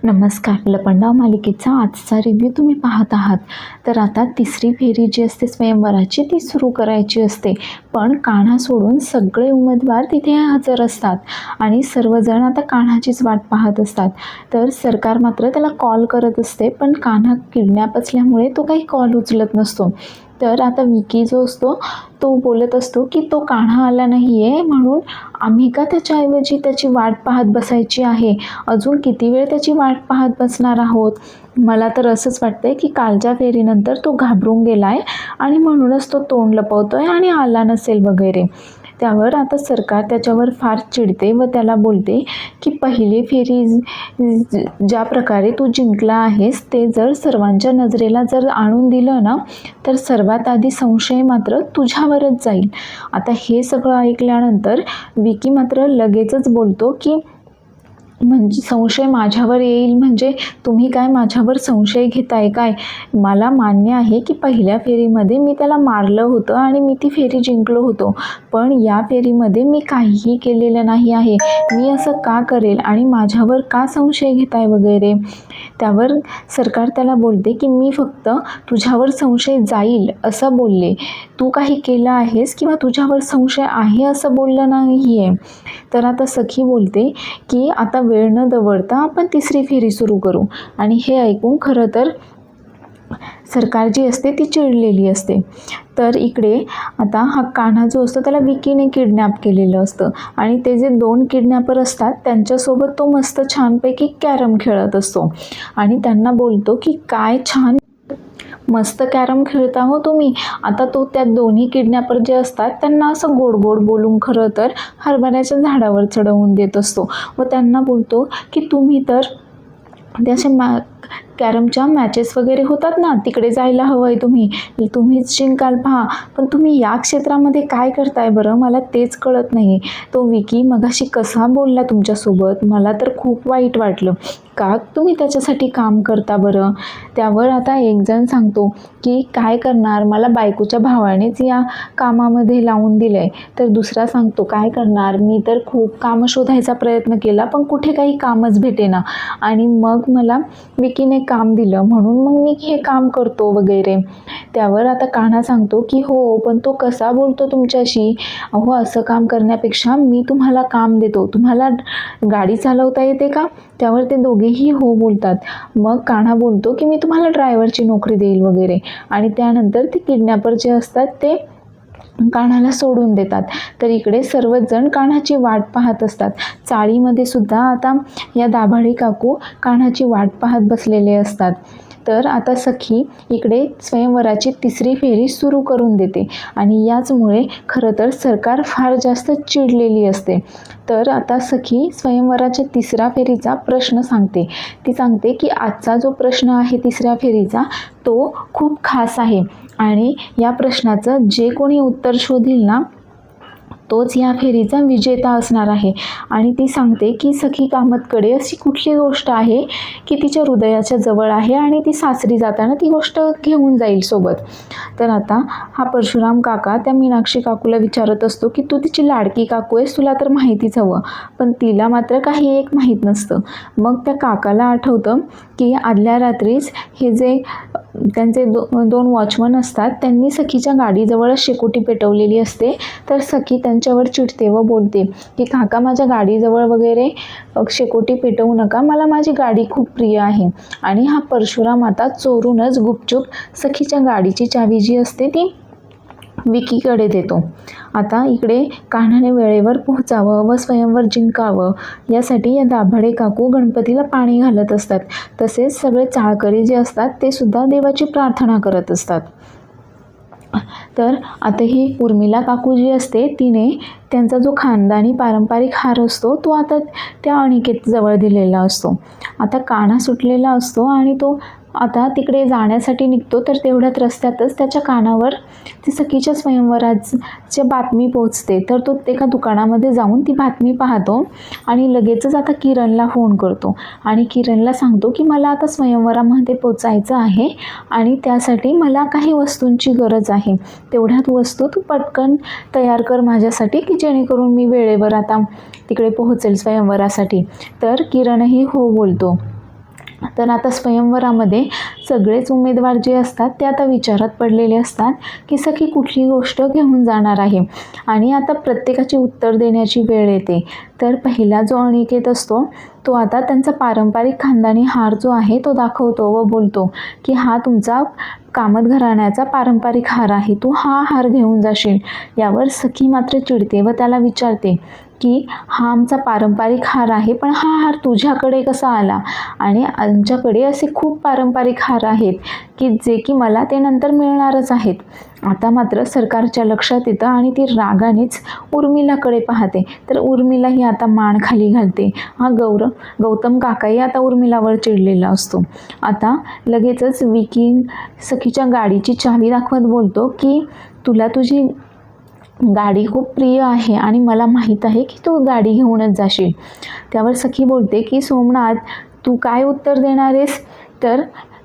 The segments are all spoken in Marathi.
नमस्कार. लपंडाव मालिकेचा आजचा रिव्ह्यू तुम्ही पाहत आहात. तर आता तिसरी फेरी जी असते स्वयंवराची ती सुरू करायची असते, पण कान्हा सोडून सगळे उमेदवार तिथे हजर असतात आणि सर्वजण आता कान्हाचीच वाट पाहत असतात. तर सरकार मात्र त्याला कॉल करत असते, पण कान्हा किडनॅप असल्यामुळे तो काही कॉल उचलत नसतो. तर आता विकी जो असतो तो बोलत असतो की तो कान्हा आला नाही आहे, म्हणून आम्ही का त्याच्याऐवजी त्याची वाट पाहत बसायची आहे, अजून किती वेळ त्याची वाट पाहत बसणार आहोत. मला तर असंच वाटतंय की कालच्या फेरीनंतर तो घाबरून गेला आहे आणि म्हणूनच तो तोंड लपवतोय आणि आला नसेल वगैरे. त्यावर आता सरकार त्याच्यावर फार चिडते व त्याला बोलते की पहिली फेरी ज्या प्रकारे तू जिंकला आहेस ते जर सर्वांच्या नजरेला जर आणून दिलं ना, तर सर्वात आधी संशय मात्र तुझ्यावरच जाईल. आता हे सगळं ऐकल्यानंतर विकी मात्र लगेचच बोलतो की म्हणजे संशय माझ्यावर येईल म्हणजे तुम्ही काय माझ्यावर संशय घेताय काय? मला मान्य आहे की पहिल्या फेरीमध्ये मी त्याला मारलं होतं आणि मी ती फेरी जिंकलो होतो, पण या फेरीमध्ये मी काहीही केलेलं नाही आहे. मी असं का करेल आणि माझ्यावर का संशय घेताय वगैरे. त्यावर सरकार त्याला बोलते की मी फक्त तुझ्यावर संशय जाईल असं बोलले, तू काही केलं आहेस किंवा तुझ्यावर संशय आहे असं बोललं नाही आहे. तर आता सखी बोलते की आता वेळ न दवडता आपण तिसरी फेरी सुरू करू. आणि हे ऐकून खरं तर सरकार जी असते ती चिडलेली असते. तर इकडे आता हा कान्हा जो असतो त्याला विकीने किडनॅप केलेलं असतं आणि ते जे 2 किडनॅपर असतात त्यांच्यासोबत तो मस्त छानपैकी कॅरम खेळत असतो आणि त्यांना बोलतो की काय छान मस्त कॅरम खेळता हो तुम्ही. आता तो त्या दोन्ही किडनॅपर जे असतात त्यांना असं गोड गोड बोलून खरं तर हरभऱ्याच्या झाडावर चढवून देत असतो व त्यांना बोलतो की तुम्ही तर त्याच्या कॅरमच्या मॅचेस वगैरे होतात ना, तिकडे जायला हवं आहे तुम्हीच जिंकाल पहा, पण तुम्ही या क्षेत्रामध्ये काय करताय बरं, मला तेच कळत नाही. तो विकी मगाशी कसा बोलला तुमच्यासोबत, मला तर खूप वाईट वाटलं. का तुम्ही त्याच्यासाठी काम करता बरं. त्यावर आता एक जण सांगतो की काय करणार, मला बायकोच्या भावानेच या कामामध्ये लावून दिलं आहे. तर दुसरा सांगतो काय करणार, मी तर खूप कामं शोधायचा प्रयत्न केला पण कुठे काही कामच भेटेना आणि मग मला विकीने काम दिलं म्हणून मग मी हे काम करतो वगैरे. त्यावर आता कान्हा सांगतो की हो, पण तो कसा बोलतो तुमच्याशी, अहो असं काम करण्यापेक्षा मी तुम्हाला काम देतो, तुम्हाला गाडी चालवता येते का. त्यावर ते दोघेही हो बोलतात. मग कान्हा बोलतो की मी तुम्हाला ड्रायव्हरची नोकरी देईल वगैरे आणि त्यानंतर ते किडनॅपर जे असतात ते कान्हाला सोडून देतात. तर इकडे सर्वच जण कान्हाची वाट पाहत असतात. चाळीमध्ये सुद्धा आता या दाभाडे काकू कान्हाची वाट पाहत बसलेले असतात. तर आता सखी इकडे स्वयंवराची तिसरी फेरी सुरू करून देते आणि याचमुळे खरं तर सरकार फार जास्त चिडलेली असते. तर आता सखी स्वयंवराच्या तिसऱ्या फेरीचा प्रश्न सांगते. ती सांगते की आजचा जो प्रश्न आहे तिसऱ्या फेरीचा तो खूप खास आहे आणि या प्रश्नाचं जे कोणी उत्तर शोधील ना तोच या फेरीचा विजेता असणार आहे. आणि ती सांगते की सखी कामतकडे अशी कुठली गोष्ट आहे की तिच्या हृदयाच्या जवळ आहे आणि ती सासरी जाताना ती गोष्ट घेऊन जाईल सोबत. तर आता हा परशुराम काका त्या मीनाक्षी काकूला विचारत असतो की तू तिची लाडकी काकू आहेस, तुला तर माहितीच हवं, पण तिला मात्र काही एक माहीत नसतं. मग त्या काकाला आठवतं की आदल्या रात्रीच हे जे त्यांचे 2 वॉचमन असतात त्यांनी सखीच्या गाडीजवळच शेकोटी पेटवलेली असते. तर सखी त्यांच्यावर चिडते व बोलते की काका माझ्या गाडीजवळ वगैरे शेकोटी पेटवू नका, मला माझी गाडी खूप प्रिय आहे. आणि हा परशुराम आता चोरूनच गुपचूप सखीच्या गाडीची चावी जी असते ती विकीकडे देतो. आता इकडे कान्हाने वेळेवर पोहोचावं व स्वयंवर जिंकावं यासाठी या दाभाडे काकू गणपतीला पाणी घालत असतात. तसेच सगळे चाळकरी जे असतात ते सुद्धा देवाची प्रार्थना करत असतात. तर आता ही उर्मिला काकू जी असते तिने त्यांचा जो खानदानी पारंपरिक हार असतो तो आता त्या अनिकेतजवळ दिलेला असतो. आता कान्हा सुटलेला असतो आणि तो आता तिकडे जाण्यासाठी निघतो. तर तेवढ्यात रस्त्यातच त्याच्या कानावर ती सखीच्या स्वयंवराची बातमी पोचते. तर तो एका दुकानामध्ये जाऊन ती बातमी पाहतो आणि लगेचच आता किरणला फोन करतो आणि किरणला सांगतो की मला आता स्वयंवरामध्ये पोचायचं आहे आणि त्यासाठी मला काही वस्तूंची गरज आहे, तेवढ्यात वस्तू तू पटकन तयार कर माझ्यासाठी की जेणेकरून मी वेळेवर आता तिकडे पोहोचेल स्वयंवरासाठी. तर किरणही हो बोलतो. तर आता स्वयंवरामध्ये सगळेच उमेदवार जे असतात ते आता विचारात पडलेले असतात की सखी कुठली गोष्ट घेऊन जाणार आहे. आणि आता प्रत्येकाची उत्तर देण्याची वेळ येते. तर पहिला जो अनिकेत असतो तो आता त्यांचा पारंपरिक खानदानी हार जो आहे तो दाखवतो व बोलतो की हा तुमचा कामत घराण्याचा पारंपरिक हार आहे, तू हा हार घेऊन जाशील. यावर सखी मात्र चिडते व त्याला विचारते की हा आमचा पारंपरिक हार आहे, पण हा हार तुझ्याकडे कसा आला? आणि आमच्याकडे असे खूप पारंपरिक हार आहेत की मला ते नंतर मिळणारच आहेत. आता मात्र सरकारच्या लक्षात येतं आणि ती रागानेच उर्मिलाकडे पाहते. तर उर्मिला ही आता मान खाली घालते. गौतम काकाही आता उर्मिलावर चिडलेला असतो. आता लगेचच विकी सखीच्या गाडीची चावी दाखवत बोलतो की तुला तुझी गाडी खूप प्रिय आहे आणि मला माहीत आहे की तू गाडी घेऊनच जाशील. त्यावर सखी बोलते की सोमनाथ, तू काय उत्तर देणार आहेस? तर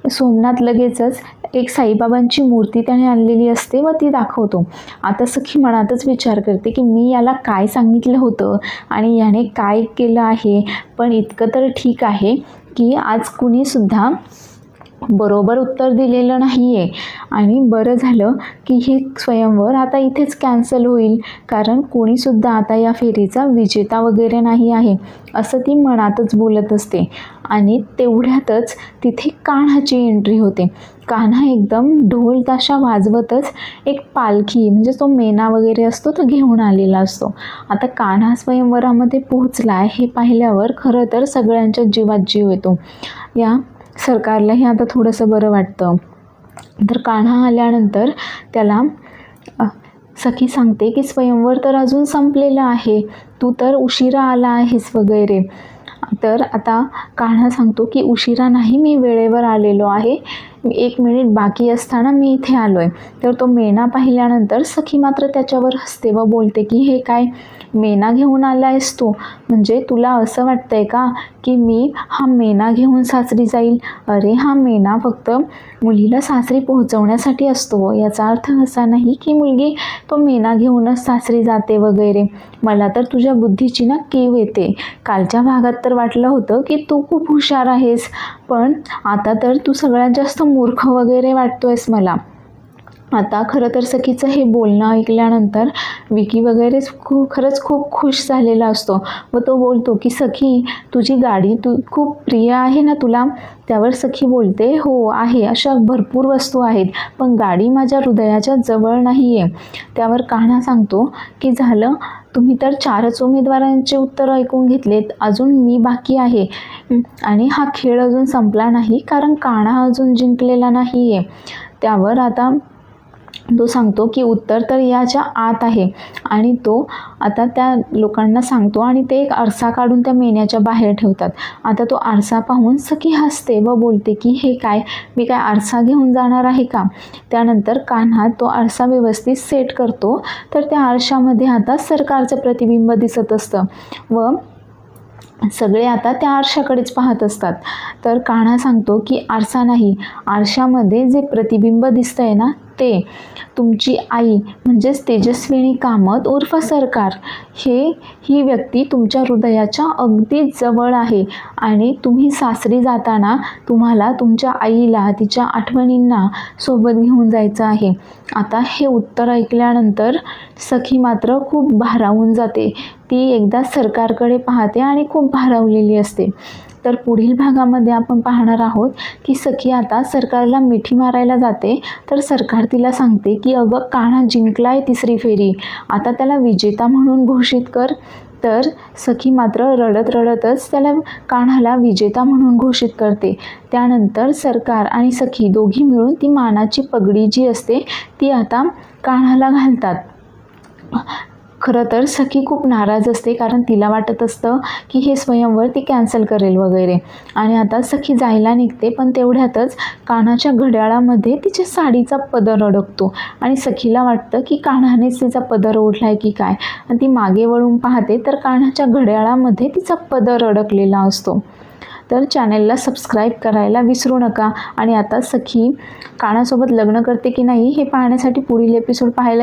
सोमनाथ लगेचच एक साईबाबांची मूर्ती त्याने आणलेली असते व ती दाखवतो. आता सखी मनातच विचार करते की मी याला काय सांगितलं होतं आणि याने काय केलं आहे. पण इतकं तर ठीक आहे की आज कुणीसुद्धा बरोबर उत्तर दिलेलं नाही आहे. आणि बरं झालं की हे स्वयंवर आता इथेच कॅन्सल होईल, कारण कोणीसुद्धा आता या फेरीचा विजेता वगैरे नाही आहे, असं ती मनातच बोलत असते. आणि तेवढ्यातच तिथे कान्हाची एंट्री होते. कान्हा एकदम ढोल ताशा वाजवतच एक पालखी म्हणजे तो मेना वगैरे असतो तो घेऊन आलेला असतो. आता कान्हा स्वयंवरामध्ये पोहोचला हे पाहिल्यावर खरं तर सगळ्यांच्या जीवात जीव येतो. या सरकारलाही आता थोडंसं बरं वाटतं. तर कान्हा आल्यानंतर त्याला सखी सांगते की स्वयंवर तर अजून संपलेलं आहे, तू तर उशिरा आला आहेस वगैरे. तर आता कान्हा सांगतो की उशिरा नाही, मी वेळेवर आलेलो आहे, 1 मिनिट बाकी असताना मी इथे आलो आहे. तर तो मेणा पाहिल्यानंतर सखी मात्र त्याच्यावर हसते व बोलते की हे काय मेणा घेऊन आला आहेस तू? म्हणजे तुला असं वाटतंय का की मी हा मेणा घेऊन सासरी जाईल? अरे हा मेणा फक्त मुलीला सासरी पोहोचवण्यासाठी असतो, याचा अर्थ असा नाही की मुलगी तो मेणा घेऊनच सासरी जाते वगैरे. मला तर तुझ्या बुद्धीची ना कीव येते. कालच्या भागात तर वाटलं होतं की तू खूप हुशार आहेस, पण आता तर तू सगळ्यात जास्त मूर्ख वगैरे वाटतोयस मला. आता खरं तर सखीचं हे बोलणं ऐकल्यानंतर विकी वगैरे खरंच खूप खुश झालेला असतो व तो बोलतो की सखी, तुझी गाडी खूप प्रिय आहे ना तुला? त्यावर सखी बोलते हो आहे, अशा भरपूर वस्तू आहेत, पण गाडी माझ्या हृदयाच्या जवळ नाही आहे. त्यावर कान्हा सांगतो की झालं, तुम्ही तर 4च उमेदवारांचे उत्तर ऐकून घेतलेत, अजून मी बाकी आहे आणि हा खेळ अजून संपला नाही, कारण कान्हा अजून जिंकलेला नाही आहे. त्यावर आता तो सांगतो की उत्तर तर याच्या आत आहे आणि तो आता त्या लोकांना सांगतो आणि ते एक आरसा काढून त्या मेण्याच्या बाहेर ठेवतात. आता तो आरसा पाहून सखी हसते व बोलते की हे काय, मी काय आरसा घेऊन जाणार आहे का? त्यानंतर कान्हा तो आरसा व्यवस्थित सेट करतो. तर त्या आरशामध्ये आता सरकारचं प्रतिबिंब दिसत असतं व सगळे आता त्या आरशाकडेच पाहत असतात. तर कान्हा सांगतो की आरसा नाही, आरशामध्ये जे प्रतिबिंब दिसतंय ना ते तुमची आई म्हणजेच तेजस्विनी कामत उर्फ सरकार, ही व्यक्ती तुमच्या हृदयाच्या अगदी जवळ आहे आणि तुम्ही सासरी जाताना तुम्हाला तुमच्या आईला तिच्या आठवणींना सोबत घेऊन जायचं आहे. आता हे उत्तर ऐकल्यानंतर सखी मात्र खूप भारावून जाते. ती एकदा सरकारकडे पाहते आणि खूप भारावलेली असते. तर पुढील भागामध्ये आपण पाहणार आहोत की सखी आता सरकारला मिठी मारायला जाते. तर सरकार तिला सांगते की अगं कान्हा जिंकलाय 3री फेरी, आता त्याला विजेता म्हणून घोषित कर. तर सखी मात्र रडतच त्याला कान्हाला विजेता म्हणून घोषित करते. त्यानंतर सरकार आणि सखी दोघी मिळून ती मानाची पगडी जी असते ती आता कान्हाला घालतात. खरं तर सखी खूप नाराज असते, कारण तिला वाटत असतं की हे स्वयंवर ती कॅन्सल करेल वगैरे. आणि आता सखी जायला निघते, पण तेवढ्यातच कान्हाच्या घड्याळामध्ये तिच्या साडीचा पदर अडकतो आणि सखीला वाटतं की कान्हानेच तिचा पदर ओढलाय की काय. आणि ती मागे वळून पाहते तर कान्हाच्या घड्याळामध्ये तिचा पदर अडकलेला असतो. तर चॅनेलला सबस्क्राईब करायला विसरू नका. आणि आता सखी कान्हासोबत लग्न करते की नाही हे पाहण्यासाठी पुढील एपिसोड पाहायला